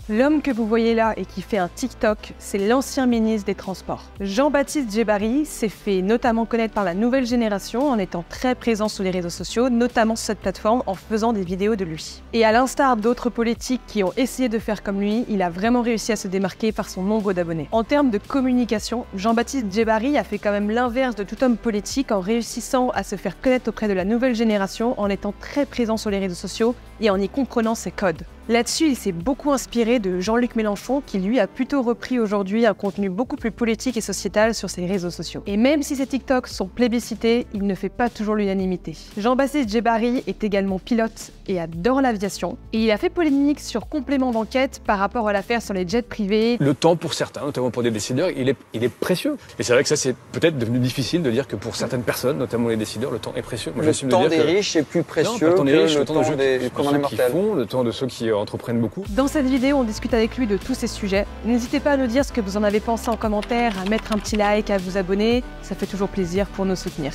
L'homme que vous voyez là et qui fait un TikTok, c'est l'ancien ministre des Transports. Jean-Baptiste Djebbari s'est fait notamment connaître par la nouvelle génération en étant très présent sur les réseaux sociaux, notamment sur cette plateforme en faisant des vidéos de lui. Et à l'instar d'autres politiques qui ont essayé de faire comme lui, il a vraiment réussi à se démarquer par son nombre d'abonnés. En termes de communication, Jean-Baptiste Djebbari a fait quand même l'inverse de tout homme politique en réussissant à se faire connaître auprès de la nouvelle génération en étant très présent sur les réseaux sociaux et en y comprenant ses codes. Là-dessus, il s'est beaucoup inspiré de Jean-Luc Mélenchon qui lui a plutôt repris aujourd'hui un contenu beaucoup plus politique et sociétal sur ses réseaux sociaux. Et même si ses TikToks sont plébiscités, il ne fait pas toujours l'unanimité. Jean-Baptiste Djebbari est également pilote et adore l'aviation. Et il a fait polémique sur complément d'enquête par rapport à l'affaire sur les jets privés. Le temps pour certains, notamment pour des décideurs, il est précieux. Et c'est vrai que ça c'est peut-être devenu difficile de dire que pour certaines personnes, notamment les décideurs, le temps est précieux. Moi, le temps des riches est plus précieux que le temps des communs mortels. Le temps de ceux qui entreprennent beaucoup. Dans cette vidéo, on discute avec lui de tous ces sujets. N'hésitez pas à nous dire ce que vous en avez pensé en commentaire, à mettre un petit like, à vous abonner. Ça fait toujours plaisir pour nous soutenir.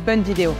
Bonne vidéo.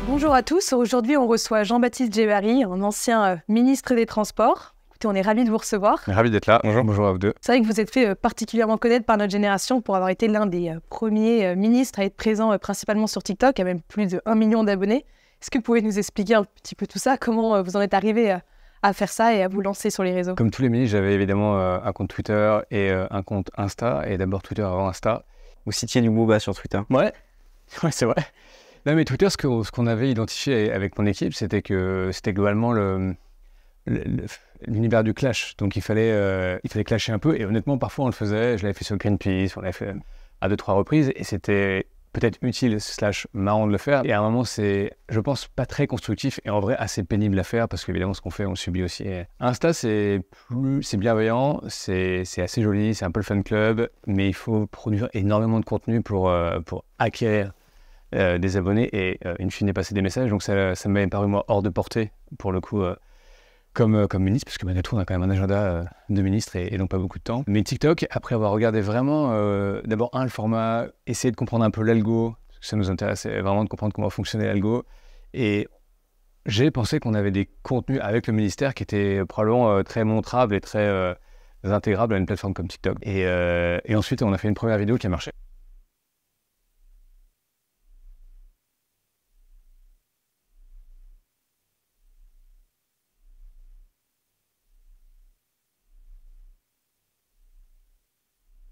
Bonjour à tous. Aujourd'hui, on reçoit Jean-Baptiste Djebbari, un ancien ministre des Transports. Écoutez, on est ravis de vous recevoir. Ravi d'être là. Bonjour. Bonjour à vous deux. C'est vrai que vous êtes fait particulièrement connaître par notre génération pour avoir été l'un des premiers ministres à être présent principalement sur TikTok, à même plus de 1 million d'abonnés. Est-ce que vous pouvez nous expliquer un petit peu tout ça? Comment vous en êtes arrivé à faire ça et à vous lancer sur les réseaux? Comme tous les ministres, j'avais évidemment un compte Twitter et un compte Insta, et d'abord Twitter avant Insta. Vous citiez du Booba sur Twitter. Ouais, c'est vrai. Non, mais Twitter, ce qu'on avait identifié avec mon équipe, c'était que c'était globalement l'univers du clash. Donc il fallait clasher un peu, et honnêtement, parfois on le faisait. Je l'avais fait sur Greenpeace, on l'avait fait à 2-3 reprises, et c'était peut-être utile / marrant de le faire. Et à un moment, c'est, je pense, pas très constructif et en vrai assez pénible à faire parce qu'évidemment, ce qu'on fait, on le subit aussi. Et Insta, c'est bienveillant, c'est assez joli, c'est un peu le fan club, mais il faut produire énormément de contenu pour acquérir des abonnés et in fine passer des messages. Donc ça m'avait paru moi hors de portée pour le coup. Comme ministre, parce que malgré tout, on a quand même un agenda de ministre et donc pas beaucoup de temps. Mais TikTok, après avoir regardé vraiment, d'abord, le format, essayer de comprendre un peu l'algo, parce que ça nous intéressait vraiment de comprendre comment fonctionnait l'algo. Et j'ai pensé qu'on avait des contenus avec le ministère qui étaient probablement très montrables et très intégrables à une plateforme comme TikTok. Et ensuite, on a fait une première vidéo qui a marché.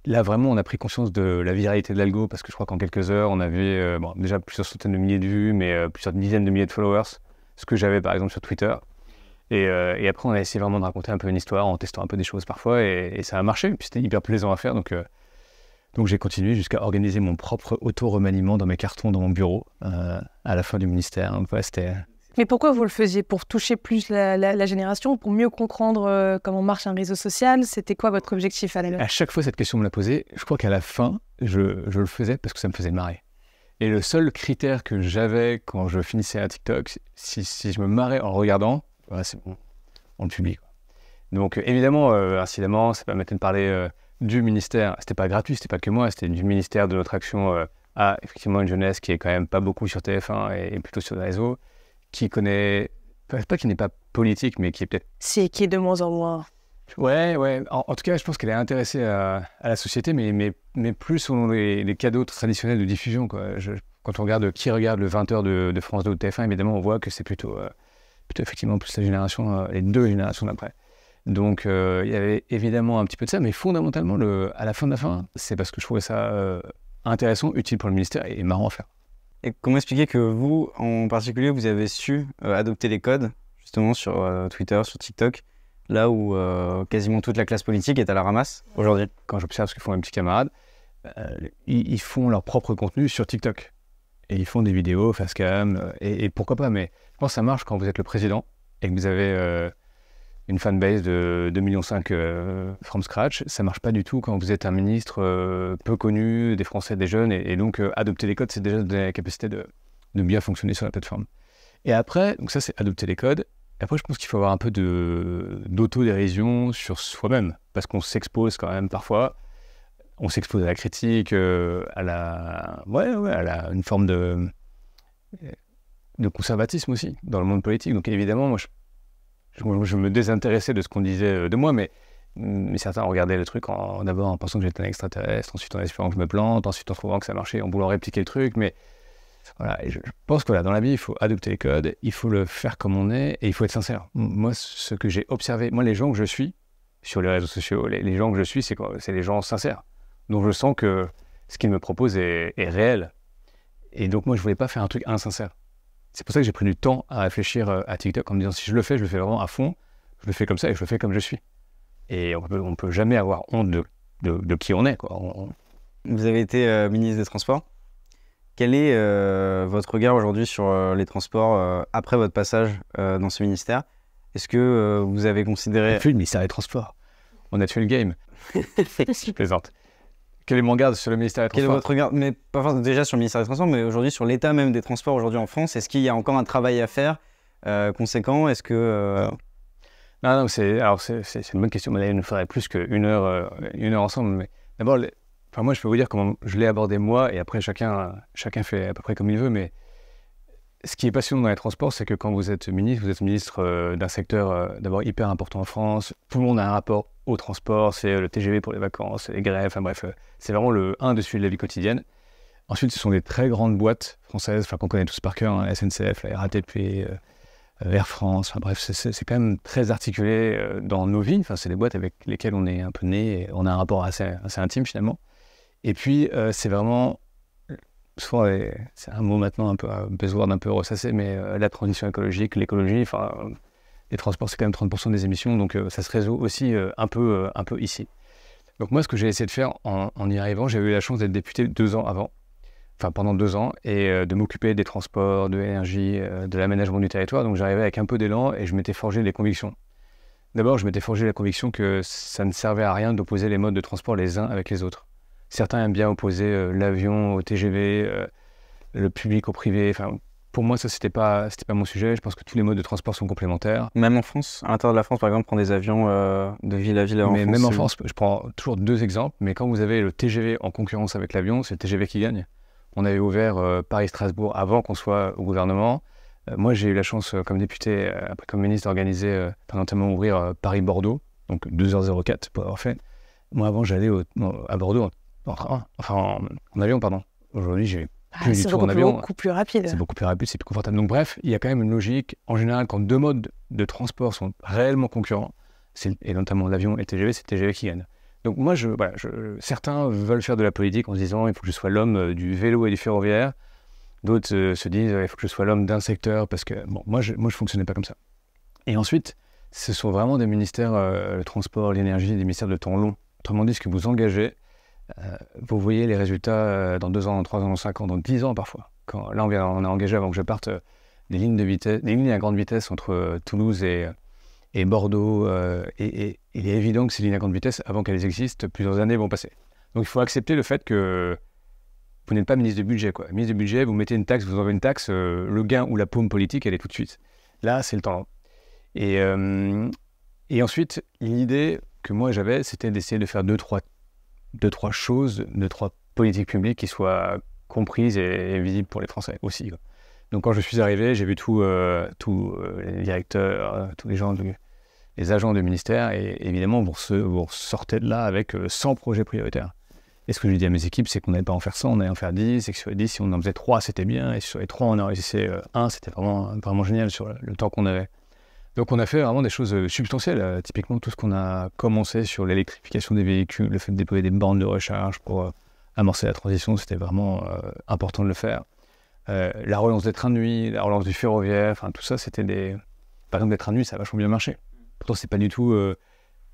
Là, vraiment, on a pris conscience de la viralité de l'algo parce que je crois qu'en quelques heures, on avait déjà plusieurs centaines de milliers de vues, mais plusieurs dizaines de milliers de followers, ce que j'avais par exemple sur Twitter. Et après, on a essayé vraiment de raconter un peu une histoire en testant un peu des choses parfois, et ça a marché. Puis c'était hyper plaisant à faire, donc j'ai continué jusqu'à organiser mon propre auto-remaniement dans mes cartons dans mon bureau à la fin du ministère. Donc ouais, c'était... Mais pourquoi vous le faisiez? Pour toucher plus la génération, pour mieux comprendre comment marche un réseau social? C'était quoi votre objectif à l'époque? À chaque fois, cette question me l'a posée. Je crois qu'à la fin, je le faisais parce que ça me faisait marrer. Et le seul critère que j'avais quand je finissais un TikTok, si je me marrais en le regardant, voilà, c'est bon, on le publie, quoi. Donc évidemment, incidemment, ça permettait de parler du ministère. C'était pas gratuit, c'était pas que moi, c'était du ministère, de notre action à effectivement une jeunesse qui est quand même pas beaucoup sur TF1 et plutôt sur les réseaux, qui connaît, pas qui n'est pas politique, mais qui est peut-être... Qui est de moins en moins. Ouais. En tout cas, je pense qu'elle est intéressée à la société, mais plus selon les cadeaux traditionnels de diffusion, quoi. Quand on regarde qui regarde le 20h de France 2 ou de TF1, évidemment, on voit que c'est plutôt effectivement plus la génération, les deux générations d'après. Donc, il y avait évidemment un petit peu de ça, mais fondamentalement, à la fin de la fin, c'est parce que je trouvais ça intéressant, utile pour le ministère et marrant à faire. Et comment expliquer que vous, en particulier, vous avez su adopter les codes, justement, sur Twitter, sur TikTok, là où quasiment toute la classe politique est à la ramasse aujourd'hui? Quand j'observe ce que font mes petits camarades, ils font leur propre contenu sur TikTok. Et ils font des vidéos face cam, et pourquoi pas, mais je pense que ça marche quand vous êtes le président et que vous avez une fanbase de 2,5 millions from scratch. Ça marche pas du tout quand vous êtes un ministre peu connu, des Français, des jeunes, et donc adopter les codes, c'est déjà donner la capacité de bien fonctionner sur la plateforme. Et après, donc ça c'est adopter les codes. Et après, je pense qu'il faut avoir un peu d'autodérision sur soi-même, parce qu'on s'expose quand même parfois. On s'expose à la critique, à une forme de conservatisme aussi dans le monde politique. Donc évidemment, moi je me désintéressais de ce qu'on disait de moi, mais certains regardaient le truc d'abord en pensant que j'étais un extraterrestre, ensuite en espérant que je me plante, ensuite en trouvant que ça marchait, en voulant répliquer le truc, mais voilà, et je pense que dans la vie, il faut adopter les codes, il faut le faire comme on est, et il faut être sincère. Moi, ce que j'ai observé, les gens que je suis sur les réseaux sociaux, les gens que je suis, c'est les gens sincères. Donc je sens que ce qu'ils me proposent est réel. Et donc moi, je voulais pas faire un truc insincère. C'est pour ça que j'ai pris du temps à réfléchir à TikTok en me disant, si je le fais vraiment à fond, je le fais comme ça et je le fais comme je suis. Et on peut jamais avoir honte de qui on est, quoi. Vous avez été ministre des Transports. Quel est votre regard aujourd'hui sur les transports après votre passage dans ce ministère? Est-ce que vous avez considéré... On a fait le ministère des Transports. On a tué le game. Je plaisante. Quel est mon regard sur le ministère des Transports? Quel est votre regard, mais pas forcément déjà sur le ministère des Transports, mais aujourd'hui sur l'état même des transports aujourd'hui en France? Est-ce qu'il y a encore un travail à faire conséquent? Est-ce que... Non, c'est une bonne question. Mais là, il nous faudrait plus qu'une heure ensemble. Mais d'abord, moi, je peux vous dire comment je l'ai abordé moi, et après, chacun fait à peu près comme il veut. Mais ce qui est passionnant dans les transports, c'est que quand vous êtes ministre d'un secteur d'abord hyper important en France. Tout le monde a un rapport au transport. C'est le TGV pour les vacances, c'est les grèves, enfin bref. C'est vraiment un dessus de la vie quotidienne. Ensuite, ce sont des très grandes boîtes françaises, qu'on connaît tous par cœur, hein, la SNCF, la RATP, Air France, enfin bref, c'est quand même très articulé dans nos vies. Enfin, c'est des boîtes avec lesquelles on est un peu né, et on a un rapport assez intime finalement. Et puis, c'est vraiment, souvent, c'est un mot maintenant un peu buzzword, un peu ressassé, mais la transition écologique, l'écologie, enfin, les transports, c'est quand même 30% des émissions, donc ça se résout aussi un peu ici. Donc moi, ce que j'ai essayé de faire en y arrivant, j'ai eu la chance d'être député 2 ans avant, enfin pendant 2 ans, et de m'occuper des transports, de l'énergie, de l'aménagement du territoire. Donc j'arrivais avec un peu d'élan et je m'étais forgé des convictions. D'abord, je m'étais forgé la conviction que ça ne servait à rien d'opposer les modes de transport les uns avec les autres. Certains aiment bien opposer l'avion au TGV, le public au privé. Enfin, pour moi, ça, c'était pas mon sujet. Je pense que tous les modes de transport sont complémentaires. Même en France, à l'intérieur de la France, par exemple, prendre des avions de ville à ville en France. Même en France, je prends toujours 2 exemples. Mais quand vous avez le TGV en concurrence avec l'avion, c'est le TGV qui gagne. On avait ouvert Paris-Strasbourg avant qu'on soit au gouvernement. Moi, j'ai eu la chance, comme député, après comme ministre, d'organiser, notamment ouvrir Paris-Bordeaux, donc 2h04 pour avoir fait. Moi, avant, j'allais à Bordeaux en avion, pardon. Aujourd'hui, j'ai plus du tout en avion. C'est beaucoup plus rapide. C'est beaucoup plus rapide, c'est plus confortable. Donc bref, il y a quand même une logique. En général, quand 2 modes de transport sont réellement concurrents, et notamment l'avion et le TGV, c'est le TGV qui gagne. Donc moi, certains veulent faire de la politique en se disant il faut que je sois l'homme du vélo et du ferroviaire. D'autres se disent il faut que je sois l'homme d'un secteur, parce que moi je fonctionnais pas comme ça. Et ensuite, ce sont vraiment des ministères, le transport, l'énergie, des ministères de temps long. Autrement dit, ce que vous engagez, vous voyez les résultats dans 2 ans, dans 3 ans, dans 5 ans, dans 10 ans parfois. Là, on a engagé avant que je parte des lignes de vitesse, des lignes à grande vitesse entre Toulouse et Bordeaux, et il est évident que ces lignes à grande vitesse, avant qu'elles existent, plusieurs années vont passer. Donc il faut accepter le fait que vous n'êtes pas ministre de budget, quoi. Ministre de budget, vous mettez une taxe, vous enlevez une taxe, le gain ou la paume politique, elle est tout de suite. Là, c'est le temps. Et ensuite, l'idée que moi j'avais, c'était d'essayer de faire 2-3 choses, 2-3 politiques publiques qui soient comprises et visibles pour les Français aussi, quoi. Donc quand je suis arrivé, j'ai vu tous les directeurs, tous les gens, les agents du ministère, et évidemment, vous sortez de là avec 100 projets prioritaires. Et ce que je dis à mes équipes, c'est qu'on n'allait pas en faire 100, on allait en faire 10, et que sur les 10, si on en faisait 3, c'était bien, et sur les 3, on en réussissait 1, c'était vraiment génial sur le temps qu'on avait. Donc on a fait vraiment des choses substantielles, typiquement tout ce qu'on a commencé sur l'électrification des véhicules, le fait de déployer des bornes de recharge pour amorcer la transition, c'était vraiment important de le faire. La relance des trains de nuit, la relance du ferroviaire, enfin tout ça, c'était des... Par exemple, les trains de nuit, ça a vachement bien marché. Pourtant, c'est pas du tout...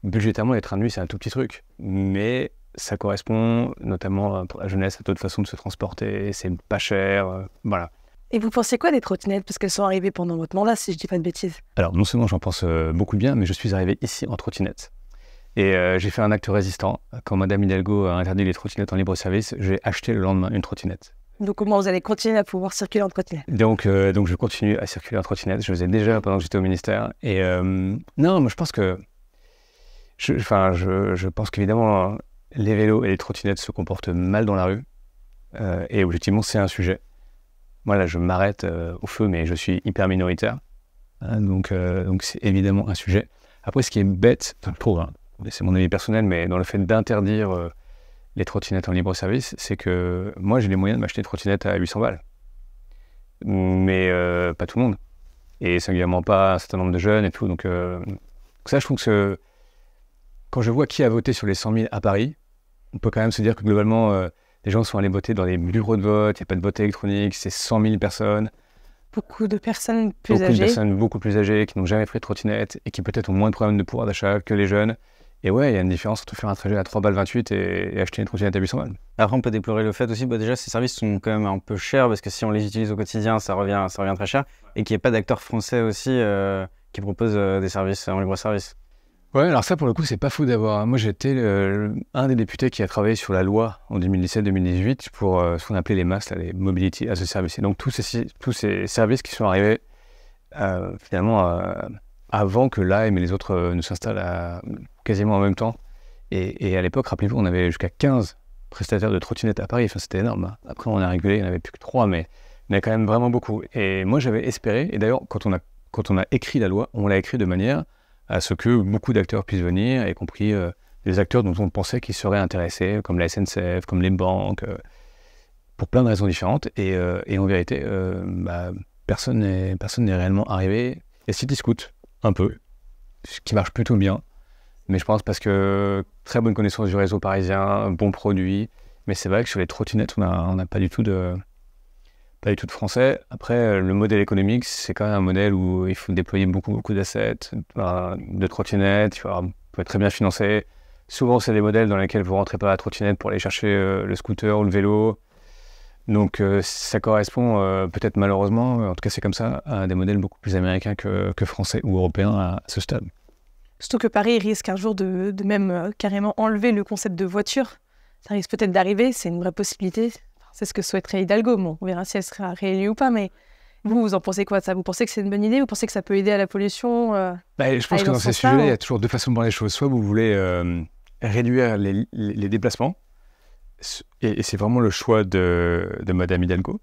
budgétairement, les trains de nuit, c'est un tout petit truc. Mais ça correspond, notamment pour la jeunesse, à d'autres façons de se transporter, c'est pas cher, voilà. Et vous pensez quoi des trottinettes? Parce qu'elles sont arrivées pendant votre mandat, si je dis pas de bêtises. Alors, non seulement j'en pense beaucoup de bien, mais je suis arrivé ici en trottinette. Et j'ai fait un acte résistant. Quand Madame Hidalgo a interdit les trottinettes en libre service, j'ai acheté le lendemain une trottinette. Donc comment vous allez continuer à pouvoir circuler en trottinette? Donc je continue à circuler en trottinette. Je le faisais déjà pendant que j'étais au ministère. Et non, moi je pense que... Je pense qu'évidemment, les vélos et les trottinettes se comportent mal dans la rue. Et objectivement, c'est un sujet. Moi là, je m'arrête au feu, mais je suis hyper minoritaire. Donc c'est évidemment un sujet. Après, ce qui est bête, je trouve, hein, c'est mon avis personnel, mais dans le fait d'interdire les trottinettes en libre service, c'est que moi, j'ai les moyens de m'acheter une trottinette à 800 balles. Mais pas tout le monde. Et singulièrement pas un certain nombre de jeunes et tout. Donc ça, je trouve que quand je vois qui a voté sur les 100 000 à Paris, on peut quand même se dire que globalement, les gens sont allés voter dans les bureaux de vote, il n'y a pas de vote électronique, c'est 100 000 personnes. Beaucoup de personnes plus Beaucoup âgées. de personnes beaucoup plus âgées qui n'ont jamais pris de trottinette et qui peut-être ont moins de problèmes de pouvoir d'achat que les jeunes. Et ouais, il y a une différence entre faire un trajet à 3,28 balles et acheter une trottinette à 800 balles. Après, on peut déplorer le fait aussi, déjà, ces services sont quand même un peu chers parce que si on les utilise au quotidien, ça revient très cher. Et qu'il n'y ait pas d'acteurs français aussi qui proposent des services en libre service. Ouais, alors ça, pour le coup, c'est pas fou d'avoir. Moi, j'étais un des députés qui a travaillé sur la loi en 2017-2018 pour ce qu'on appelait les MAS, là, les Mobility as a Service. Et donc, tous ces services qui sont arrivés finalement avant que l'AM et les autres ne s'installent quasiment en même temps. Et à l'époque, rappelez-vous, on avait jusqu'à 15 prestataires de trottinettes à Paris. Enfin, c'était énorme, hein. Après, on a régulé, il n'y en avait plus que 3, mais il y en avait quand même vraiment beaucoup. Et moi, j'avais espéré, et d'ailleurs, quand on a écrit la loi, on l'a écrit de manière à ce que beaucoup d'acteurs puissent venir, y compris des acteurs dont on pensait qu'ils seraient intéressés, comme la SNCF, comme les banques, pour plein de raisons différentes. Et en vérité, personne n'est réellement arrivé. Et Cityscoot, un peu, ce qui marche plutôt bien. Mais je pense parce que très bonne connaissance du réseau parisien, bon produit. Mais c'est vrai que sur les trottinettes, on n'a pas du tout de français. Après, le modèle économique, c'est quand même un modèle où il faut déployer beaucoup d'assets, de trottinettes, il faut être très bien financé. Souvent, c'est des modèles dans lesquels vous ne rentrez pas à la trottinette pour aller chercher le scooter ou le vélo. Donc, ça correspond peut-être malheureusement, en tout cas c'est comme ça, à des modèles beaucoup plus américains que français ou européens à ce stade. Surtout que Paris risque un jour de même carrément enlever le concept de voiture. Ça risque peut-être d'arriver, c'est une vraie possibilité. C'est ce que souhaiterait Hidalgo. Bon, on verra si elle sera réélue ou pas, mais vous en pensez quoi de ça? Vous pensez que c'est une bonne idée? Vous pensez que ça peut aider à la pollution Je pense que dans ces sujets-là, il y a toujours deux façons de voir les choses. Soit vous voulez réduire les déplacements, et c'est vraiment le choix de Madame Hidalgo.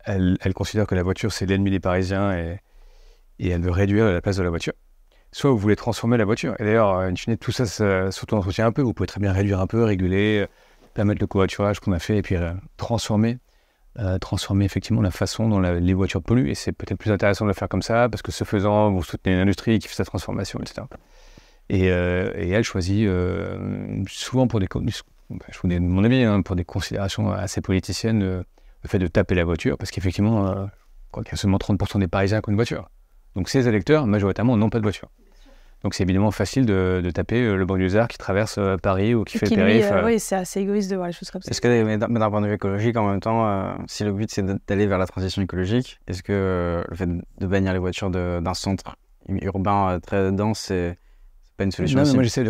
Elle considère que la voiture, c'est l'ennemi des Parisiens, et elle veut réduire la place de la voiture. Soit vous voulez transformer la voiture. Et d'ailleurs, in fine, tout ça s'auto-entretient un peu. Vous pouvez très bien réduire un peu, réguler, permettre le covoiturage qu'on a fait, et puis transformer effectivement la façon dont les voitures polluent. Et c'est peut-être plus intéressant de le faire comme ça, parce que ce faisant, vous soutenez l'industrie qui fait sa transformation, etc. Et elle choisit souvent pour je vous donne mon avis, hein, pour des considérations assez politiciennes, le fait de taper la voiture, parce qu'effectivement, je crois qu'il y a seulement 30% des Parisiens qui ont une voiture. Donc ces électeurs, majoritairement, n'ont pas de voiture. Donc c'est évidemment facile de taper le banlieusard qui traverse Paris ou qui fait le périph'. Oui, c'est assez égoïste de voir les choses comme ça. Est-ce que, d'un point de vue écologique, en même temps, si le but c'est d'aller vers la transition écologique, est-ce que le fait de bannir les voitures d'un centre urbain très dense, c'est pas une solution? Non, mais moi j'essaie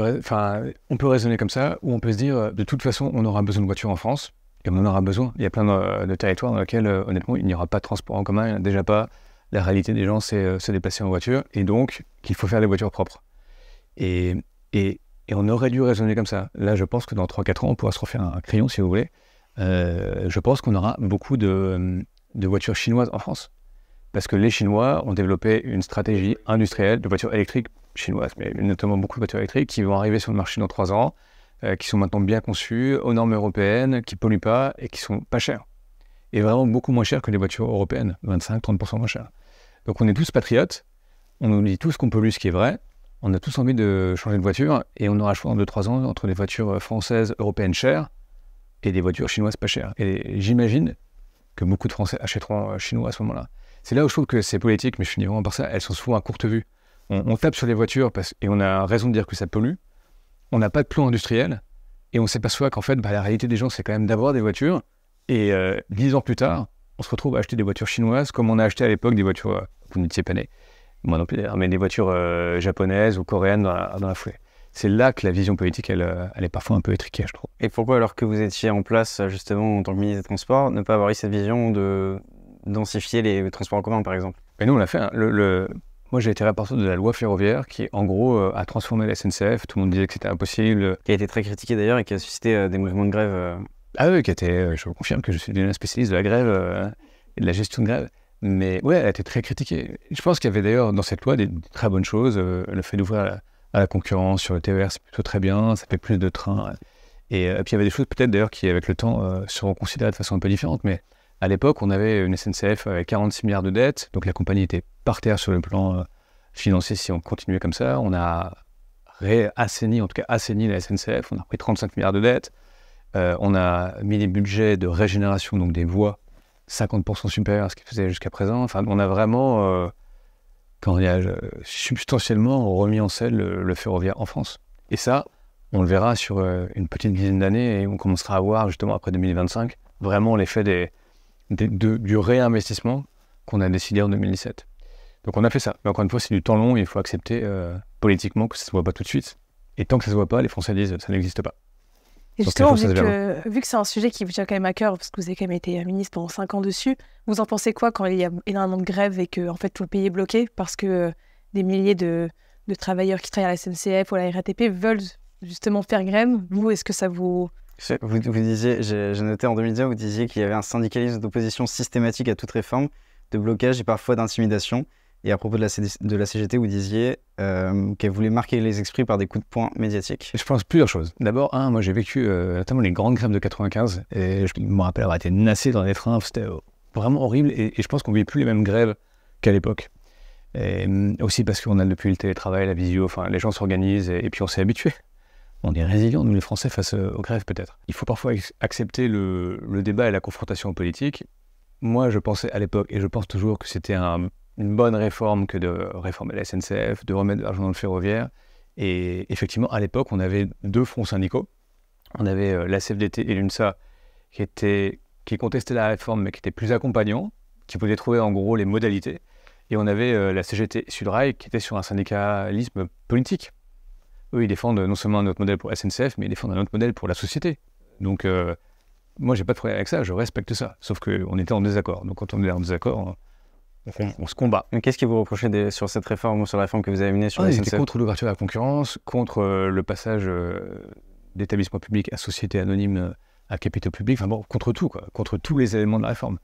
on peut raisonner comme ça, ou on peut se dire, de toute façon, on aura besoin de voitures en France, et on en aura besoin. Il y a plein de territoires dans lesquels, honnêtement, il n'y aura pas de transport en commun, il n'y en a déjà pas. La réalité des gens, c'est se déplacer en voiture, et donc qu'il faut faire des voitures propres. Et on aurait dû raisonner comme ça. Là, je pense que dans 3-4 ans, on pourra se refaire un crayon, si vous voulez. Je pense qu'on aura beaucoup de voitures chinoises en France. Parce que les Chinois ont développé une stratégie industrielle de voitures électriques chinoises, mais notamment beaucoup de voitures électriques qui vont arriver sur le marché dans 3 ans, qui sont maintenant bien conçues, aux normes européennes, qui ne polluent pas et qui sont pas chères. Et vraiment beaucoup moins chères que les voitures européennes, 25-30% moins chères. Donc on est tous patriotes, on nous dit tous qu'on pollue, ce qui est vrai, on a tous envie de changer de voiture, et on aura le choix en 2-3 ans entre des voitures françaises, européennes chères, et des voitures chinoises pas chères. Et j'imagine que beaucoup de Français achèteront chinois à ce moment-là. C'est là où je trouve que c'est politique, mais je finis vraiment par ça, elles sont souvent à courte vue. On tape sur les voitures et on a raison de dire que ça pollue, on n'a pas de plan industriel, et on s'aperçoit qu'en fait, la réalité des gens, c'est quand même d'avoir des voitures, et 10 ans plus tard, on se retrouve à acheter des voitures chinoises, comme on a acheté à l'époque des voitures, vous n'étiez pas né, moi non plus d'ailleurs, mais des voitures japonaises ou coréennes dans la foulée. C'est là que la vision politique, elle est parfois un peu étriquée, je trouve. Et pourquoi, alors que vous étiez en place, justement, en tant que ministre des Transports, ne pas avoir eu cette vision de densifier les transports en commun, par exemple? Et nous, on l'a fait. Hein. Moi, j'ai été rapporteur de la loi ferroviaire qui, en gros, a transformé la SNCF. Tout le monde disait que c'était impossible. Qui a été très critiqué d'ailleurs et qui a suscité des mouvements de grève. Ah oui, je vous confirme que je suis devenu un spécialiste de la grève et de la gestion de grève. Mais ouais, elle a été très critiquée. Je pense qu'il y avait d'ailleurs dans cette loi des très bonnes choses. Le fait d'ouvrir à la concurrence sur le TER, c'est plutôt très bien, ça fait plus de trains. Et puis il y avait des choses peut-être d'ailleurs qui, avec le temps, seront considérées de façon un peu différente. Mais à l'époque, on avait une SNCF avec 46 milliards de dettes, donc la compagnie était par terre sur le plan financier si on continuait comme ça. On a assaini la SNCF, on a pris 35 milliards de dettes. On a mis des budgets de régénération, donc des voies, 50% supérieurs à ce qu'ils faisaient jusqu'à présent. Enfin, on a vraiment, substantiellement remis en selle le ferroviaire en France. Et ça, on le verra sur une petite dizaine d'années et on commencera à voir, justement, après 2025, vraiment l'effet du réinvestissement qu'on a décidé en 2017. Donc on a fait ça. Mais encore une fois, c'est du temps long et il faut accepter politiquement que ça ne se voit pas tout de suite. Et tant que ça ne se voit pas, les Français disent ça n'existe pas. Et justement, vu que c'est un sujet qui vous tient quand même à cœur, parce que vous avez quand même été ministre pendant 5 ans dessus, vous en pensez quoi quand il y a énormément de grèves et que en fait, tout le pays est bloqué parce que des milliers de travailleurs qui travaillent à la SNCF ou à la RATP veulent justement faire grève? Vous, est-ce que ça vous... Vous disiez, j'ai noté en 2010, vous disiez qu'il y avait un syndicalisme d'opposition systématique à toute réforme, de blocage et parfois d'intimidation. Et à propos de la CGT, vous disiez qu'elle voulait marquer les esprits par des coups de poing médiatiques. Je pense plusieurs choses. D'abord, moi j'ai vécu notamment les grandes grèves de 95 et je me rappelle avoir été nassé dans les trains. C'était vraiment horrible et je pense qu'on ne vit plus les mêmes grèves qu'à l'époque. Et aussi parce qu'on a depuis le télétravail, la visio, enfin les gens s'organisent et puis on s'est habitué. On est résilients, nous les Français, face aux grèves peut-être. Il faut parfois accepter le débat et la confrontation politique. Moi je pensais à l'époque et je pense toujours que c'était une bonne réforme que de réformer la SNCF, de remettre de l'argent dans le ferroviaire. Et effectivement, à l'époque, on avait 2 fronts syndicaux. On avait la CFDT et l'UNSA qui contestaient la réforme, mais qui étaient plus accompagnants, qui pouvaient trouver en gros les modalités. Et on avait la CGT et Sudrail qui étaient sur un syndicalisme politique. Eux, ils défendent non seulement un autre modèle pour SNCF, mais ils défendent un autre modèle pour la société. Donc, moi, j'ai pas de problème avec ça, je respecte ça. Sauf qu'on était en désaccord. Donc, quand on est en désaccord, on se combat. Mais qu'est-ce qui vous reprochez sur cette réforme ou sur la réforme que vous avez menée sur la SNCF? C'était contre l'ouverture à la concurrence, contre le passage d'établissements publics à sociétés anonymes à capitaux publics, enfin bon, contre tout, quoi, contre tous les éléments de la réforme.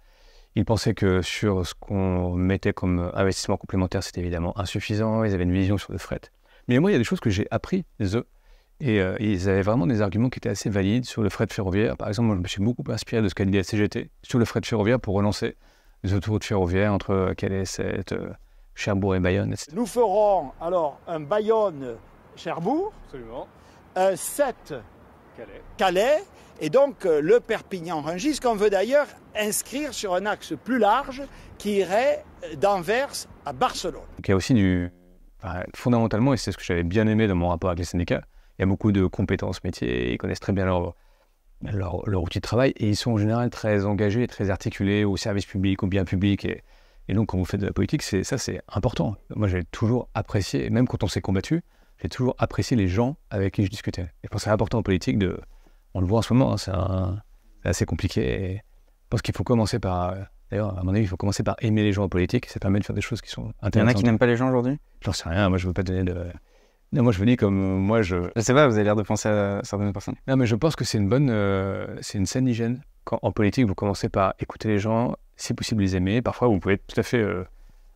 Ils pensaient que sur ce qu'on mettait comme investissement complémentaire, c'était évidemment insuffisant, ils avaient une vision sur le fret. Mais moi, il y a des choses que j'ai appris, eux, et ils avaient vraiment des arguments qui étaient assez valides sur le fret ferroviaire. Par exemple, moi, je me suis beaucoup inspiré de ce qu'a dit la CGT sur le fret ferroviaire pour relancer les autoroutes ferroviaires entre Calais, Sète, Cherbourg et Bayonne, etc. Nous ferons alors un Bayonne-Cherbourg, Absolument. un Sète-Calais, et donc le Perpignan-Rungis, qu'on veut d'ailleurs inscrire sur un axe plus large qui irait d'Anvers à Barcelone. Donc, il y a aussi fondamentalement, et c'est ce que j'avais bien aimé dans mon rapport avec les syndicats, il y a beaucoup de compétences métiers, ils connaissent très bien leur outil de travail, et ils sont en général très engagés et très articulés au service public, au bien public. Et donc, quand vous faites de la politique, c'est important. Moi, j'ai toujours apprécié, même quand on s'est combattu, j'ai toujours apprécié les gens avec qui je discutais. Et je pense que c'est important en politique, on le voit en ce moment, c'est assez compliqué. Et je pense qu'il faut commencer par, d'ailleurs, à mon avis, il faut commencer par aimer les gens en politique, ça permet de faire des choses qui sont intéressantes. Il y en a qui n'aiment pas les gens aujourd'hui? J'en sais rien, moi je veux pas donner de... Non, moi je veux dire comme moi je... Je sais pas, vous avez l'air de penser à certaines personnes. Non, mais je pense que c'est une saine hygiène. Quand en politique, vous commencez par écouter les gens, si possible les aimer. Parfois, vous pouvez tout à fait...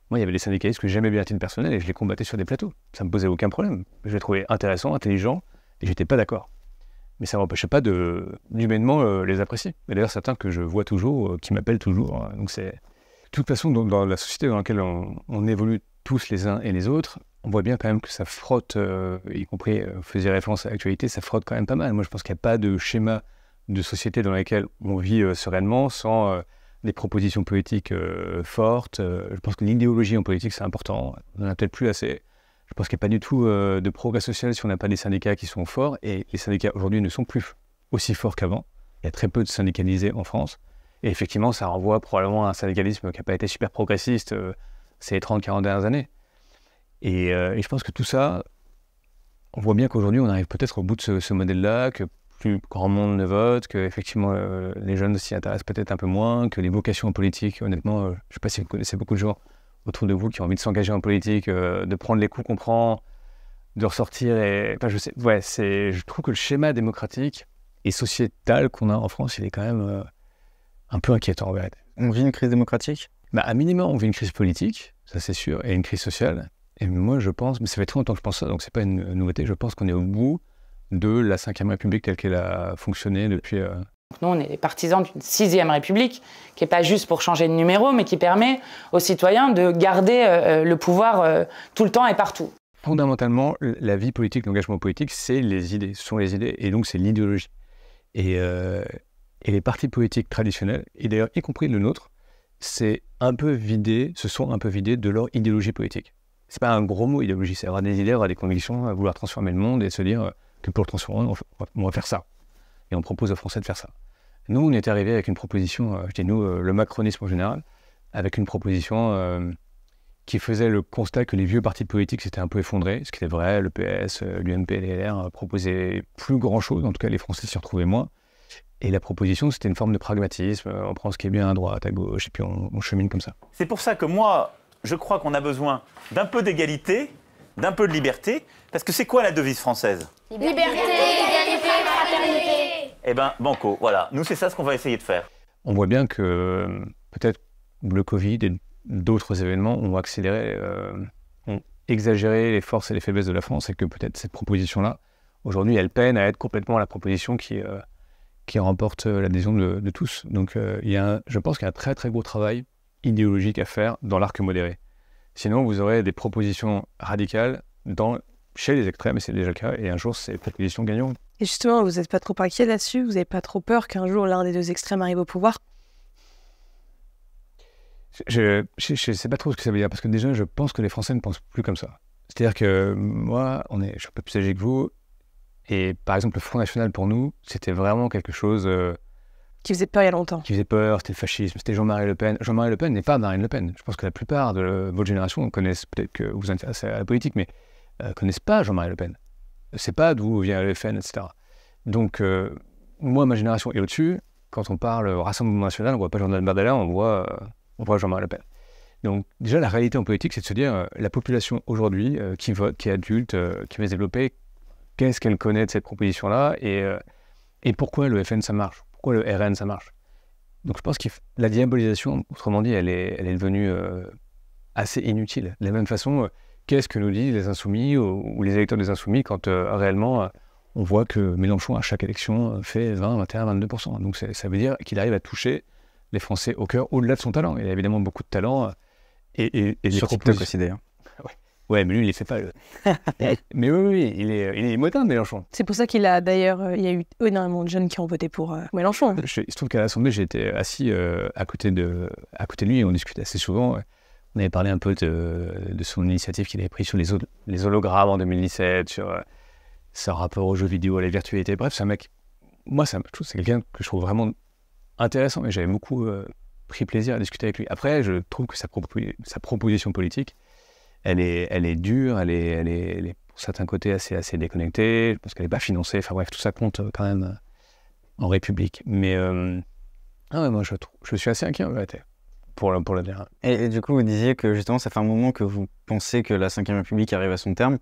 Moi, il y avait des syndicalistes que j'aimais bien à titre personnel et je les combattais sur des plateaux. Ça me posait aucun problème. Je les trouvais intéressants, intelligents et j'étais pas d'accord. Mais ça m'empêchait pas d'humainement les apprécier. Et d'ailleurs, certains que je vois toujours, qui m'appellent toujours. Donc c'est... De toute façon, dans la société dans laquelle on évolue tous les uns et les autres, on voit bien quand même que ça frotte, y compris, vous faisiez référence à l'actualité, ça frotte quand même pas mal. Moi, je pense qu'il n'y a pas de schéma de société dans laquelle on vit sereinement sans des propositions politiques fortes. Je pense que l'idéologie en politique, c'est important. On n'en a peut-être plus assez. Je pense qu'il n'y a pas du tout de progrès social si on n'a pas des syndicats qui sont forts. Et les syndicats, aujourd'hui, ne sont plus aussi forts qu'avant. Il y a très peu de syndicalisés en France. Et effectivement, ça renvoie probablement à un syndicalisme qui n'a pas été super progressiste ces 30-40 dernières années. Et je pense que tout ça, on voit bien qu'aujourd'hui, on arrive peut-être au bout de ce modèle-là, que plus grand monde ne vote, que effectivement les jeunes s'y intéressent peut-être un peu moins, que les vocations politiques, honnêtement, je ne sais pas si vous connaissez beaucoup de gens autour de vous qui ont envie de s'engager en politique, de prendre les coups qu'on prend, de ressortir. Enfin, je trouve que le schéma démocratique et sociétal qu'on a en France, il est quand même un peu inquiétant en vérité. On vit une crise démocratique? À minima, on vit une crise politique, ça c'est sûr, et une crise sociale. Et moi, je pense, mais ça fait très longtemps que je pense ça, donc c'est pas une nouveauté, je pense qu'on est au bout de la Ve République telle qu'elle a fonctionné depuis... Nous, on est des partisans d'une 6e République, qui n'est pas juste pour changer de numéro, mais qui permet aux citoyens de garder le pouvoir tout le temps et partout. Fondamentalement, la vie politique, l'engagement politique, c'est les idées, ce sont les idées, et donc c'est l'idéologie. Et les partis politiques traditionnels, et d'ailleurs y compris le nôtre, se sont un peu vidés de leur idéologie politique. C'est pas un gros mot, idéologie, c'est avoir des idées, avoir des convictions, vouloir transformer le monde et se dire que pour le transformer, on va faire ça. Et on propose aux Français de faire ça. Nous, on est arrivé avec une proposition, je dis nous, le macronisme en général, avec une proposition qui faisait le constat que les vieux partis politiques s'étaient un peu effondrés, ce qui était vrai, le PS, l'UMP et les LR proposaient plus grand-chose, en tout cas les Français s'y retrouvaient moins. Et la proposition, c'était une forme de pragmatisme, on prend ce qui est bien à droite, à gauche, et puis on chemine comme ça. C'est pour ça que moi, je crois qu'on a besoin d'un peu d'égalité, d'un peu de liberté, parce que c'est quoi la devise française? Liberté, égalité, fraternité. Eh bien, banco, voilà. Nous, c'est ça ce qu'on va essayer de faire. On voit bien que peut-être le Covid et d'autres événements ont accéléré, ont exagéré les forces et les faiblesses de la France, et que peut-être cette proposition-là, aujourd'hui, elle peine à être complètement la proposition qui remporte l'adhésion de tous. Donc, je pense qu'il y a un très très gros travail idéologique à faire dans l'arc modéré. Sinon, vous aurez des propositions radicales chez les extrêmes, et c'est déjà le cas, et un jour, ces propositions gagneront. Et justement, vous n'êtes pas trop inquiet là-dessus? Vous n'avez pas trop peur qu'un jour l'un des deux extrêmes arrive au pouvoir? Je sais pas trop ce que ça veut dire, parce que déjà, je pense que les Français ne pensent plus comme ça. C'est-à-dire que moi, je suis un peu plus âgé que vous, et par exemple, le Front National, pour nous, c'était vraiment quelque chose... qui faisait peur il y a longtemps. Qui faisait peur, c'était le fascisme, c'était Jean-Marie Le Pen. Jean-Marie Le Pen n'est pas Marine Le Pen. Je pense que la plupart de votre génération connaissent, peut-être que vous vous intéressez à la politique, mais connaissent pas Jean-Marie Le Pen. Ne savent pas d'où vient le FN, etc. Donc, moi, ma génération est au-dessus. Quand on parle Rassemblement National, on ne voit pas Jordan Bardella, on voit Jean-Marie Le Pen. Donc, déjà, la réalité en politique, c'est de se dire, la population aujourd'hui, qui vote, qui est adulte, qui va se développer, qu'est-ce qu'elle connaît de cette proposition-là, et pourquoi le FN, ça marche? Pourquoi le RN, ça marche? Donc je pense que la diabolisation, autrement dit, elle est devenue assez inutile. De la même façon, qu'est-ce que nous disent les Insoumis ou les électeurs des Insoumis quand réellement on voit que Mélenchon, à chaque élection, fait 20, 21, 22%. Donc ça veut dire qu'il arrive à toucher les Français au cœur, au-delà de son talent. Il a évidemment beaucoup de talent. Et sur TikTok aussi, d'ailleurs. Ouais, mais lui, il ne fait pas. Mais oui, il est moderne, Mélenchon. C'est pour ça qu'il a d'ailleurs, il y a eu énormément de jeunes qui ont voté pour Mélenchon. Il se trouve qu'à l'Assemblée, j'étais assis à côté de lui et on discutait assez souvent. On avait parlé un peu de son initiative qu'il avait prise sur les hologrammes en 2017, sur son rapport aux jeux vidéo, à la virtualité. Bref, c'est un mec. Moi, c'est quelqu'un que je trouve vraiment intéressant et j'avais beaucoup pris plaisir à discuter avec lui. Après, je trouve que sa proposition politique, elle est dure, elle est pour certains côtés assez déconnectée, parce qu'elle n'est pas financée. Enfin bref, tout ça compte quand même en République. Mais moi, je suis assez inquiet en vérité pour le dire. Et du coup, vous disiez que justement, ça fait un moment que vous pensez que la Ve République arrive à son terme.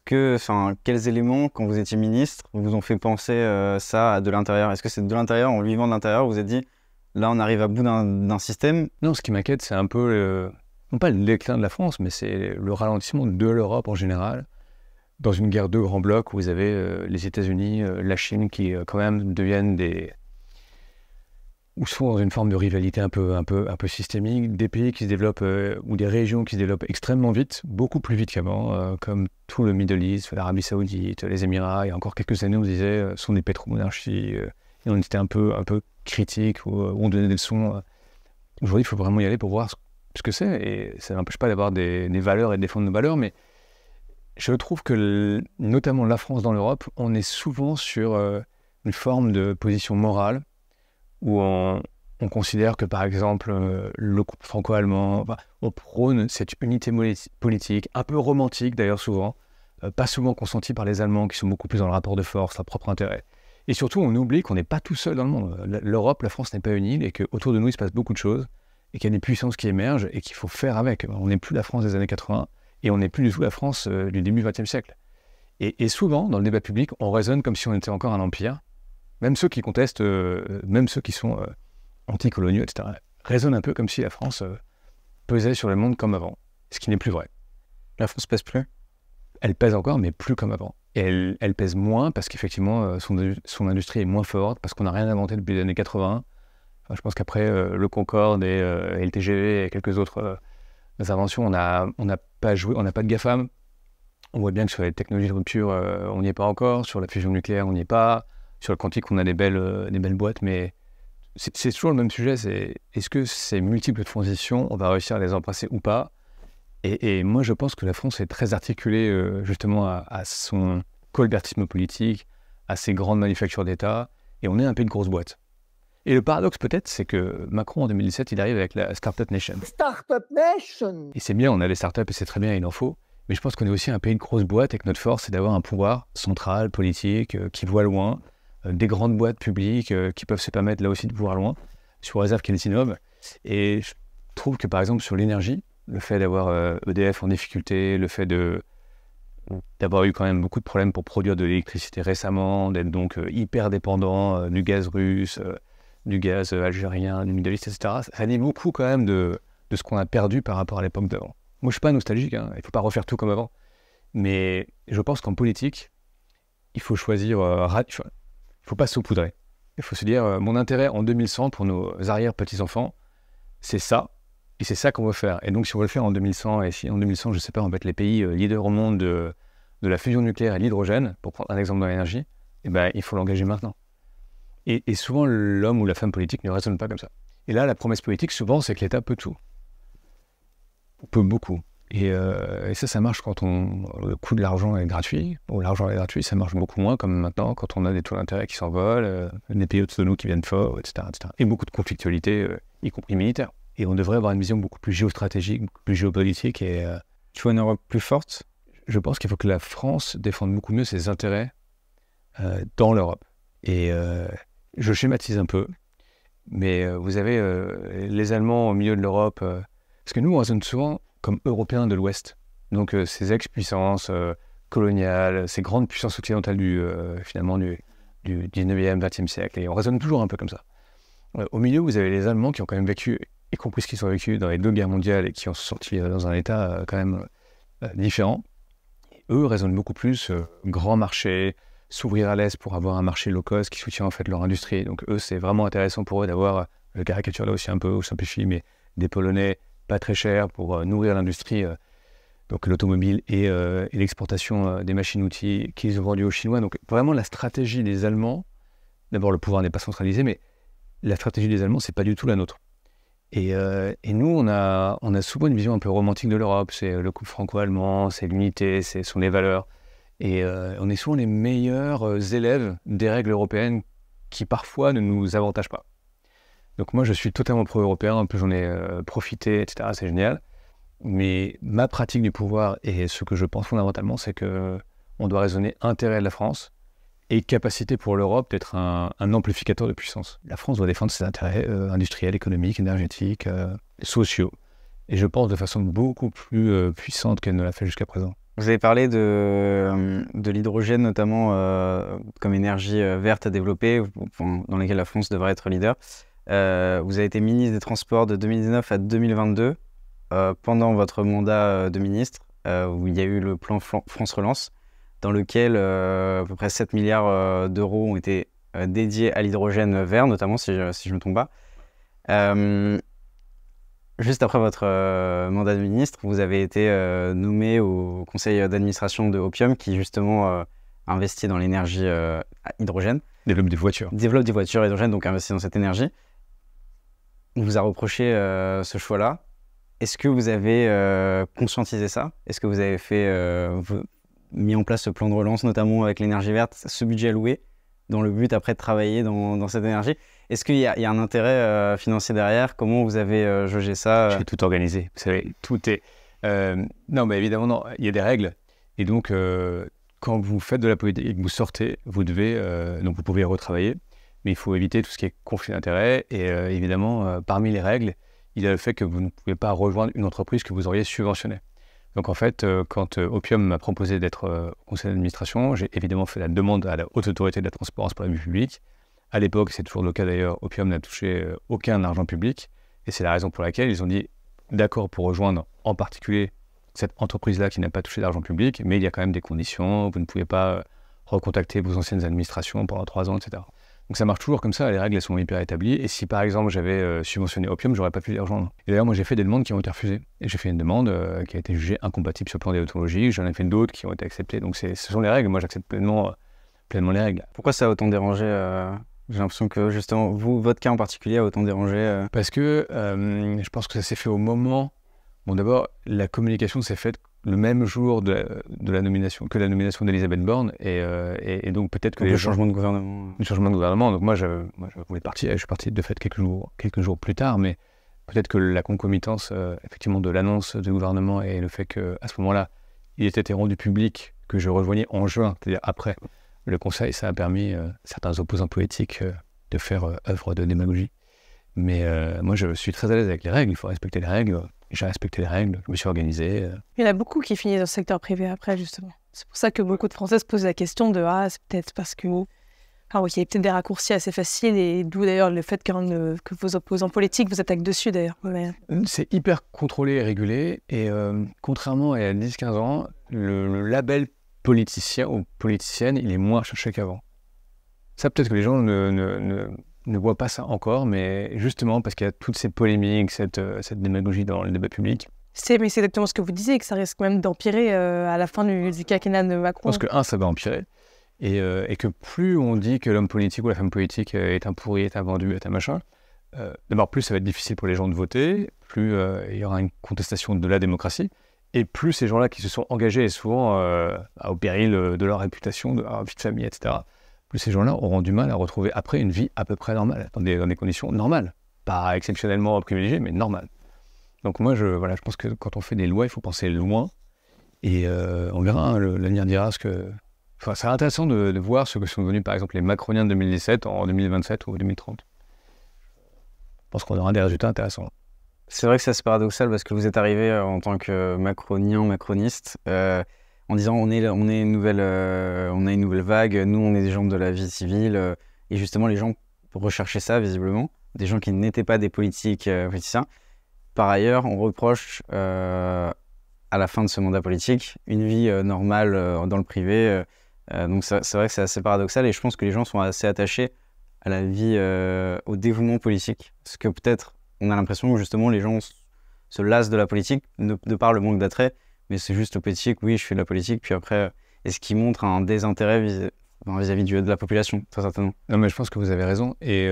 Quels éléments, quand vous étiez ministre, vous ont fait penser ça de l'intérieur? Est-ce que c'est de l'intérieur, en vivant de l'intérieur, vous vous êtes dit, là, on arrive à bout d'un système? Non, ce qui m'inquiète, c'est un peu non pas le déclin de la France, mais c'est le ralentissement de l'Europe en général, dans une guerre de grands blocs où vous avez les États-Unis, la Chine qui quand même deviennent ou sont dans une forme de rivalité un peu systémique, des pays qui se développent ou des régions qui se développent extrêmement vite, beaucoup plus vite qu'avant, comme tout le Middle East, l'Arabie Saoudite, les Émirats. Il y a encore quelques années, on disait sont des pétromonarchies et on était un peu critique ou on donnait des leçons. Aujourd'hui, il faut vraiment y aller pour voir ce que c'est, et ça n'empêche pas d'avoir des valeurs et de défendre nos valeurs, mais je trouve que, notamment la France dans l'Europe, on est souvent sur une forme de position morale, où on considère que, par exemple, le couple franco-allemand, on prône cette unité politique, un peu romantique d'ailleurs souvent, pas souvent consentie par les Allemands, qui sont beaucoup plus dans le rapport de force, leur propre intérêt. Et surtout, on oublie qu'on n'est pas tout seul dans le monde. L'Europe, la France n'est pas une île, et qu'autour de nous, il se passe beaucoup de choses, et qu'il y a des puissances qui émergent et qu'il faut faire avec. On n'est plus la France des années 80 et on n'est plus du tout la France du début du XXe siècle. Et souvent, dans le débat public, on raisonne comme si on était encore un empire. Même ceux qui contestent, même ceux qui sont anticoloniaux, etc., raisonnent un peu comme si la France pesait sur le monde comme avant, ce qui n'est plus vrai. La France pèse plus? Elle pèse encore, mais plus comme avant. Et elle pèse moins parce qu'effectivement, son industrie est moins forte, parce qu'on n'a rien inventé depuis les années 80. Enfin, je pense qu'après le Concorde et le TGV et quelques autres inventions, on n'a pas joué, on n'a pas de GAFAM. On voit bien que sur les technologies de rupture, on n'y est pas encore. Sur la fusion nucléaire, on n'y est pas. Sur le quantique, on a des belles boîtes, mais c'est toujours le même sujet. Est-ce que ces multiples transitions, on va réussir à les embrasser ou pas? Et moi, je pense que la France est très articulée justement à son colbertisme politique, à ses grandes manufactures d'État, et on est un peu une grosse boîte. Et le paradoxe peut-être, c'est que Macron, en 2017, il arrive avec la Startup Nation. Startup Nation! Et c'est bien, on a les startups et c'est très bien, il en faut. Mais je pense qu'on est aussi un peu une grosse boîte et que notre force, c'est d'avoir un pouvoir central, politique, qui voit loin, des grandes boîtes publiques qui peuvent se permettre là aussi de voir loin, sous réserve qu'elles innovent. Et je trouve que par exemple sur l'énergie, le fait d'avoir EDF en difficulté, le fait d'avoir eu quand même beaucoup de problèmes pour produire de l'électricité récemment, d'être donc hyper dépendant du gaz russe, du gaz algérien, du Middle East, etc. Ça dit beaucoup quand même de ce qu'on a perdu par rapport à l'époque d'avant. Moi, je ne suis pas nostalgique, hein. Il ne faut pas refaire tout comme avant. Mais je pense qu'en politique, il faut choisir... il ne faut pas saupoudrer. Il faut se dire, mon intérêt en 2100 pour nos arrière-petits-enfants, c'est ça. Et c'est ça qu'on veut faire. Et donc, si on veut le faire en 2100, et si en 2100, je ne sais pas, on va être les pays leaders au monde de la fusion nucléaire et de l'hydrogène, pour prendre un exemple dans l'énergie, eh ben, il faut l'engager maintenant. Et souvent, l'homme ou la femme politique ne raisonne pas comme ça. Et là, la promesse politique, souvent, c'est que l'État peut tout. Peut beaucoup. Et ça marche quand le coût de l'argent est gratuit. Ou l'argent est gratuit, ça marche beaucoup moins, comme maintenant, quand on a des taux d'intérêt qui s'envolent, des pays autour de nous qui viennent fort, etc., etc. Et beaucoup de conflictualité, y compris militaire. Et on devrait avoir une vision beaucoup plus géostratégique, beaucoup plus géopolitique. Et, tu vois une Europe plus forte? Je pense qu'il faut que la France défende beaucoup mieux ses intérêts dans l'Europe. Et je schématise un peu, mais vous avez les Allemands au milieu de l'Europe, parce que nous, on raisonne souvent comme Européens de l'Ouest. Donc ces ex-puissances coloniales, ces grandes puissances occidentales finalement du 19e, 20e siècle. Et on raisonne toujours un peu comme ça. Au milieu, vous avez les Allemands qui ont quand même vécu, y compris ce qu'ils ont vécu dans les 2 guerres mondiales et qui ont sorti dans un état quand même différent. Et eux raisonnent beaucoup plus grand marché, s'ouvrir à l'Est pour avoir un marché low cost qui soutient en fait leur industrie. Donc eux, c'est vraiment intéressant pour eux d'avoir, je caricature là aussi un peu, ou simplifie, mais des Polonais pas très chers pour nourrir l'industrie, donc l'automobile et l'exportation des machines-outils qu'ils ont vendues aux Chinois. Donc vraiment la stratégie des Allemands, d'abord le pouvoir n'est pas centralisé, mais la stratégie des Allemands, c'est pas du tout la nôtre. Et nous, on a souvent une vision un peu romantique de l'Europe. C'est le couple franco-allemand, c'est l'unité, ce sont les valeurs. Et on est souvent les meilleurs élèves des règles européennes qui parfois ne nous avantagent pas. Donc moi, je suis totalement pro-européen, un peu j'en ai profité, etc. C'est génial. Mais ma pratique du pouvoir et ce que je pense fondamentalement, c'est qu'on doit raisonner intérêt de la France et capacité pour l'Europe d'être un amplificateur de puissance. La France doit défendre ses intérêts industriels, économiques, énergétiques, sociaux. Et je pense de façon beaucoup plus puissante qu'elle ne l'a fait jusqu'à présent. Vous avez parlé de l'hydrogène, notamment comme énergie verte à développer, dans laquelle la France devrait être leader. Vous avez été ministre des Transports de 2019 à 2022. Pendant votre mandat de ministre, où il y a eu le plan France Relance, dans lequel à peu près 7 milliards d'euros ont été dédiés à l'hydrogène vert, notamment, si je ne me trompe pas. Juste après votre mandat de ministre, vous avez été nommé au conseil d'administration de Opium, qui justement investit dans l'énergie hydrogène. Développe des voitures. Développe des voitures hydrogène, donc investit dans cette énergie. On vous a reproché ce choix-là. Est-ce que vous avez conscientisé ça? Est-ce que vous avez mis en place ce plan de relance, notamment avec l'énergie verte, ce budget alloué, dans le but après de travailler dans cette énergie? Est-ce qu'il y a un intérêt financier derrière? Comment vous avez jaugé ça? J'ai tout organisé. Vous savez, tout est... non, mais évidemment, non. Il y a des règles. Et donc, quand vous faites de la politique et que vous sortez, vous devez... donc, vous pouvez retravailler. Mais il faut éviter tout ce qui est conflit d'intérêts. Et évidemment, parmi les règles, il y a le fait que vous ne pouvez pas rejoindre une entreprise que vous auriez subventionnée. Donc en fait, quand Opium m'a proposé d'être au conseil d'administration, j'ai évidemment fait la demande à la Haute Autorité de la Transparence pour la vie publique. À l'époque, c'est toujours le cas d'ailleurs, Opium n'a touché aucun argent public. Et c'est la raison pour laquelle ils ont dit, d'accord pour rejoindre en particulier cette entreprise-là qui n'a pas touché d'argent public, mais il y a quand même des conditions, vous ne pouvez pas recontacter vos anciennes administrations pendant 3 ans, etc. Donc ça marche toujours comme ça, les règles elles sont hyper établies, et si par exemple j'avais subventionné Opium, j'aurais pas pu les rejoindre. Et d'ailleurs moi j'ai fait des demandes qui ont été refusées, et j'ai fait une demande qui a été jugée incompatible sur le plan déontologique, j'en ai fait d'autres qui ont été acceptées, donc ce sont les règles, moi j'accepte pleinement les règles. Pourquoi ça a autant dérangé J'ai l'impression que justement, votre cas en particulier a autant dérangé. Parce que je pense que ça s'est fait au moment... Bon d'abord, la communication s'est faite le même jour de la nomination, que la nomination d'Elisabeth Borne, et donc peut-être que le changement de gouvernement. Le changement de gouvernement, donc moi je voulais partir, je suis parti de fait quelques jours plus tard, mais peut-être que la concomitance effectivement de l'annonce du gouvernement et le fait qu'à ce moment-là, il était rendu public que je rejoignais en juin, c'est-à-dire après le Conseil, ça a permis à certains opposants politiques de faire œuvre de démagogie. Mais moi je suis très à l'aise avec les règles, il faut respecter les règles. J'ai respecté les règles, je me suis organisé. Il y en a beaucoup qui finissent dans le secteur privé après, justement. C'est pour ça que beaucoup de Français se posent la question de « Ah, c'est peut-être parce que... » Enfin, oui, il y a peut-être des raccourcis assez faciles, et d'où d'ailleurs le fait que vos opposants politiques vous attaquent dessus, d'ailleurs. Mais... C'est hyper contrôlé et régulé, et contrairement à il y a 10-15 ans, le label politicien ou politicienne, il est moins recherché qu'avant. Ça, peut-être que les gens ne voient pas ça encore, mais justement parce qu'il y a toutes ces polémiques, cette démagogie dans le débat public. Mais c'est exactement ce que vous disiez, que ça risque même d'empirer à la fin du quinquennat de Macron. Je pense que, ça va empirer, et que plus on dit que l'homme politique ou la femme politique est un pourri, est un vendu, est un machin, d'abord plus ça va être difficile pour les gens de voter, plus il y aura une contestation de la démocratie, et plus ces gens-là qui se sont engagés, et souvent au péril de leur réputation, de leur vie de famille, etc., plus ces gens-là auront du mal à retrouver après une vie à peu près normale, dans des conditions normales. Pas exceptionnellement privilégiées, mais normales. Donc moi, je pense que quand on fait des lois, il faut penser loin. Et on verra, hein, l'avenir dira ce que... Enfin, c'est intéressant de voir ce que sont devenus, par exemple, les Macroniens de 2017 en 2027 ou 2030. Je pense qu'on aura des résultats intéressants. C'est vrai que c'est assez paradoxal parce que vous êtes arrivé en tant que macronien, macroniste, en disant on est une nouvelle vague, nous on est des gens de la vie civile, et justement les gens recherchaient ça visiblement, des gens qui n'étaient pas des politiciens. Par ailleurs, on reproche à la fin de ce mandat politique une vie normale dans le privé, donc c'est vrai que c'est assez paradoxal, et je pense que les gens sont assez attachés à la vie, au dévouement politique, parce que peut-être on a l'impression que justement les gens se lassent de la politique de par le manque d'attrait. Mais c'est juste le politique, oui, je fais de la politique, puis après, est-ce qu'il montre un désintérêt vis-à-vis de la population, très certainement. Non, mais je pense que vous avez raison. Et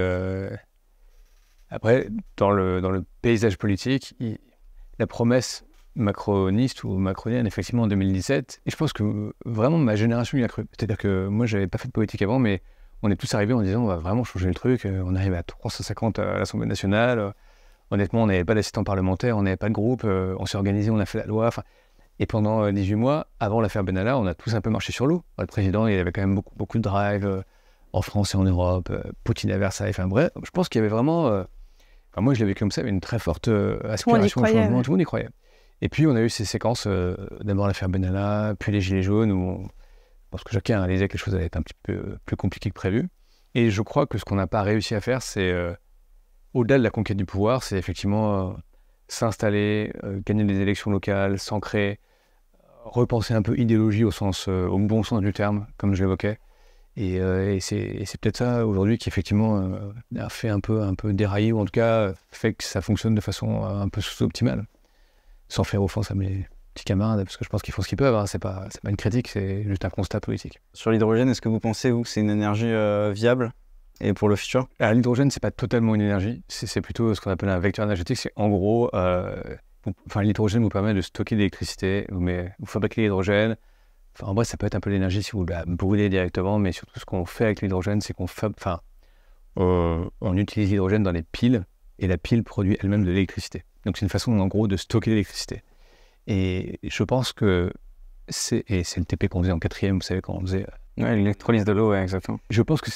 après, dans le paysage politique, la promesse macroniste ou macronienne, effectivement, en 2017, et je pense que vraiment ma génération y a cru. C'est-à-dire que moi, j'avais pas fait de politique avant, mais on est tous arrivés en disant on va vraiment changer le truc. On arrive à 350 à l'Assemblée nationale. Honnêtement, on n'avait pas d'assistant parlementaire, on n'avait pas de groupe, on s'est organisé, on a fait la loi. Et pendant 18 mois, avant l'affaire Benalla, on a tous un peu marché sur l'eau. Le président, il avait quand même beaucoup de drive en France et en Europe, Poutine à Versailles, enfin bref, je pense qu'il y avait vraiment... moi, je l'ai vécu comme ça, avec une très forte aspiration au changement, tout le monde y croyait. Et puis, on a eu ces séquences, d'abord l'affaire Benalla, puis les Gilets jaunes, où je pense que chacun réalisait que les choses allaient être un petit peu plus compliquées que prévu. Et je crois que ce qu'on n'a pas réussi à faire, c'est, au-delà de la conquête du pouvoir, c'est effectivement s'installer, gagner des élections locales, s'ancrer, repenser un peu idéologie au bon sens du terme, comme je l'évoquais. Et c'est peut-être ça aujourd'hui qui effectivement a fait un peu dérailler, ou en tout cas fait que ça fonctionne de façon un peu sous-optimale. Sans faire offense à mes petits camarades, parce que je pense qu'ils font ce qu'ils peuvent, hein. C'est pas une critique, c'est juste un constat politique. Sur l'hydrogène, est-ce que vous pensez, vous, que c'est une énergie viable et pour le futur? Alors, l'hydrogène, c'est pas totalement une énergie, c'est plutôt ce qu'on appelle un vecteur énergétique. C'est en gros, l'hydrogène vous permet de stocker de l'électricité, vous fabriquez l'hydrogène. En vrai, ça peut être un peu l'énergie si vous la brûlez directement, mais surtout ce qu'on fait avec l'hydrogène, c'est on utilise l'hydrogène dans les piles, et la pile produit elle-même de l'électricité. Donc c'est une façon, en gros, de stocker l'électricité. Et je pense que c'est le TP qu'on faisait en 4e, vous savez, quand on faisait... Ouais, l'électrolyse de l'eau, ouais, exactement. Je pense que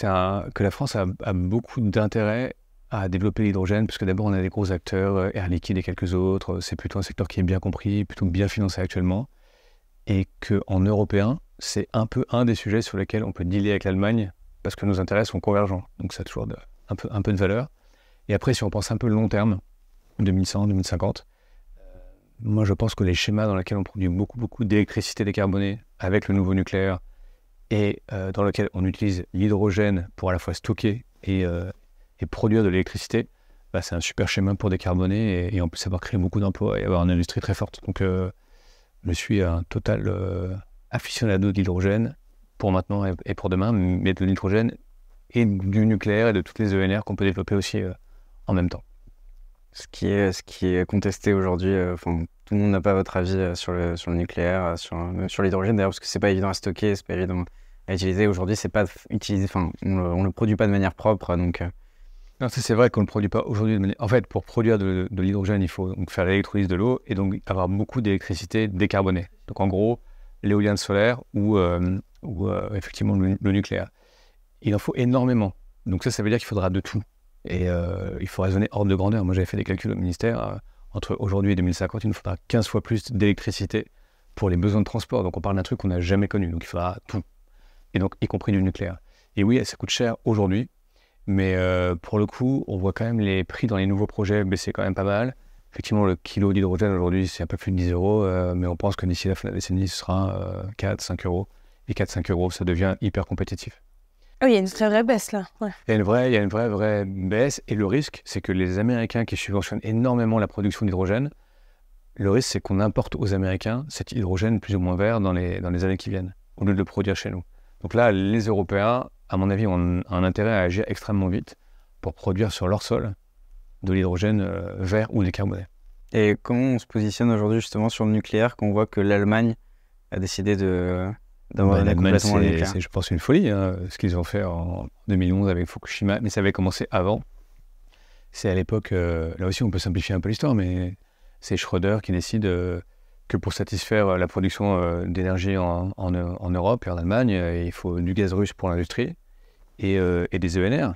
la France a beaucoup d'intérêt à développer l'hydrogène, parce que d'abord, on a des gros acteurs, Air Liquide et quelques autres. C'est plutôt un secteur qui est bien compris, plutôt bien financé actuellement. Et qu'en européen, c'est un peu un des sujets sur lesquels on peut dealer avec l'Allemagne, parce que nos intérêts sont convergents. Donc ça a toujours un peu de valeur. Et après, si on pense un peu long terme, 2100, 2050, moi je pense que les schémas dans lesquels on produit beaucoup d'électricité décarbonée avec le nouveau nucléaire et dans lequel on utilise l'hydrogène pour à la fois stocker et produire de l'électricité, bah, c'est un super schéma pour décarboner et en plus savoir créer beaucoup d'emplois et avoir une industrie très forte. Donc je suis un total aficionado de l'hydrogène pour maintenant et pour demain, mais de l'hydrogène et du nucléaire et de toutes les ENR qu'on peut développer aussi en même temps. Ce qui est contesté aujourd'hui, tout le monde n'a pas votre avis sur le nucléaire, sur l'hydrogène d'ailleurs, parce que c'est pas évident à stocker, c'est pas évident à utiliser. Aujourd'hui, c'est pas utilisé, on le produit pas de manière propre, donc. Non, c'est vrai qu'on ne le produit pas aujourd'hui. En fait, pour produire de l'hydrogène, il faut donc faire l'électrolyse de l'eau et donc avoir beaucoup d'électricité décarbonée. Donc en gros, l'éolien solaire ou effectivement le nucléaire. Il en faut énormément. Donc ça veut dire qu'il faudra de tout. Et il faut raisonner hors de grandeur. Moi, j'avais fait des calculs au ministère. Entre aujourd'hui et 2050, il nous faudra 15 fois plus d'électricité pour les besoins de transport. Donc on parle d'un truc qu'on n'a jamais connu. Donc il faudra tout. Et donc, y compris du nucléaire. Et oui, ça coûte cher aujourd'hui. Mais pour le coup, on voit quand même les prix dans les nouveaux projets baisser quand même pas mal. Effectivement, le kilo d'hydrogène aujourd'hui, c'est un peu plus de 10 €, mais on pense que d'ici la fin de la décennie, ce sera 4-5 €. Et 4-5 €, ça devient hyper compétitif. Ah oui, il y a une vraie baisse là. Ouais. Il y a une vraie baisse. Et le risque, c'est que les Américains qui subventionnent énormément la production d'hydrogène, le risque, c'est qu'on importe aux Américains cet hydrogène plus ou moins vert dans les années qui viennent, au lieu de le produire chez nous. Donc là, les Européens, à mon avis, ont un intérêt à agir extrêmement vite pour produire sur leur sol de l'hydrogène vert ou décarboné. Et comment on se positionne aujourd'hui justement sur le nucléaire quand on voit que l'Allemagne a décidé d'avoir complètement le nucléaire? C'est, je pense, une folie, hein, ce qu'ils ont fait en 2011 avec Fukushima, mais ça avait commencé avant. C'est à l'époque, là aussi on peut simplifier un peu l'histoire, mais c'est Schröder qui décide que pour satisfaire la production d'énergie en Europe et en Allemagne, il faut du gaz russe pour l'industrie et des ENR.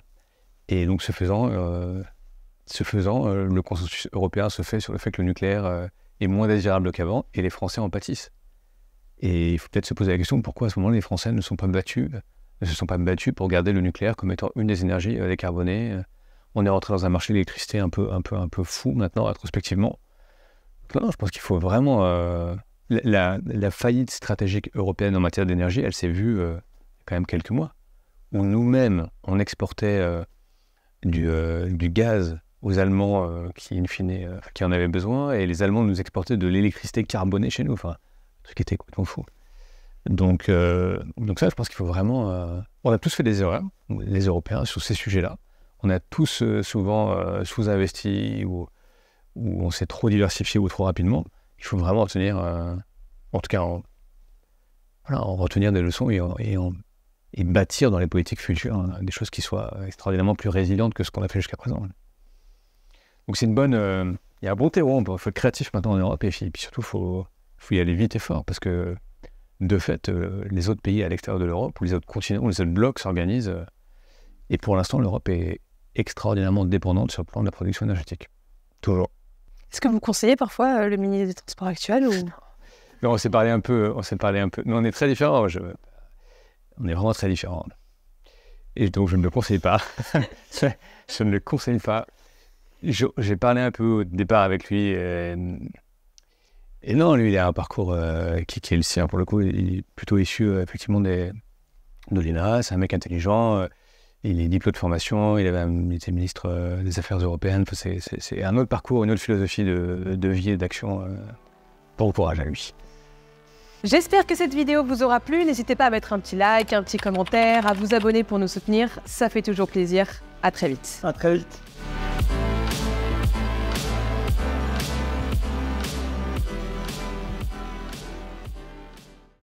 Et donc ce faisant, le consensus européen se fait sur le fait que le nucléaire est moins désirable qu'avant et les Français en pâtissent. Et il faut peut-être se poser la question pourquoi à ce moment les Français ne se sont pas battus pour garder le nucléaire comme étant une des énergies décarbonées. On est rentré dans un marché de l'électricité un peu fou maintenant, rétrospectivement. Non, je pense qu'il faut vraiment... la faillite stratégique européenne en matière d'énergie, elle s'est vue quand même quelques mois, où nous-mêmes, on exportait du gaz aux Allemands qui, in fine, qui en avaient besoin, et les Allemands nous exportaient de l'électricité carbonée chez nous. Enfin, un truc qui était complètement fou. Donc ça, je pense qu'il faut vraiment... on a tous fait des erreurs, les Européens, sur ces sujets-là. On a tous souvent sous-investi ou on s'est trop diversifié ou trop rapidement. Il faut vraiment retenir, en tout cas, en retenir des leçons et bâtir dans les politiques futures des choses qui soient extraordinairement plus résilientes que ce qu'on a fait jusqu'à présent. Donc c'est une bonne... il y a un bon terreau, il faut être créatif maintenant en Europe et puis surtout, il faut y aller vite et fort parce que, de fait, les autres pays à l'extérieur de l'Europe ou les autres continents ou les autres blocs s'organisent et pour l'instant, l'Europe est extraordinairement dépendante sur le plan de la production énergétique. Toujours. Est-ce que vous conseillez parfois le ministre des Transports actuel ou... Non, on s'est parlé un peu. Mais on est très différents. On est vraiment très différents. Et donc, je ne le conseille pas. Je ne le conseille pas. J'ai parlé un peu au départ avec lui. Et non, lui, il a un parcours qui est le sien. Pour le coup, il est plutôt issu, effectivement, de l'ENA. C'est un mec intelligent. Il est diplômé de formation, il était ministre des Affaires européennes. C'est un autre parcours, une autre philosophie de vie et d'action. Bon courage à lui. J'espère que cette vidéo vous aura plu. N'hésitez pas à mettre un petit like, un petit commentaire, à vous abonner pour nous soutenir. Ça fait toujours plaisir. À très vite. À très vite.